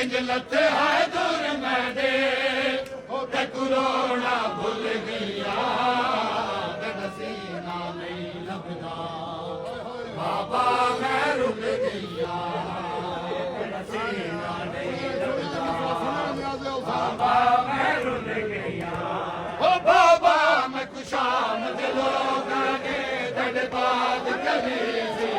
इंज लथे है दूर मैं दे कुरोना भूल गया सीना नहीं लगदा बाबा मैं रुक गया सीना नहीं लगदा बाबा मैं रुक गया ओ बाबा मैं खुशाम लोग आगे तेरे बाद कभी से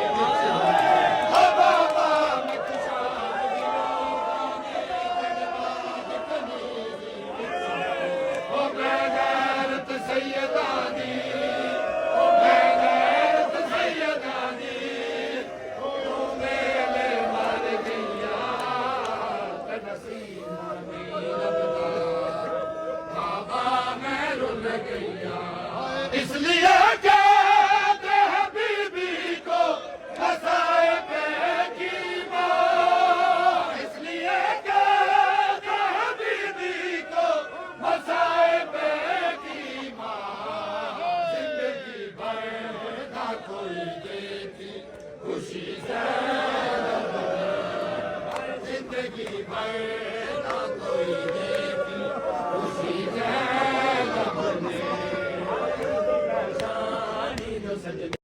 इसलिए कहते हैं बीबी को हंसाए पे की माँ इसलिए कहते हैं बीबी को हंसाए पे की माँ जिंदगी भर ना कोई देती खुशी से जिंदगी भर ना कोई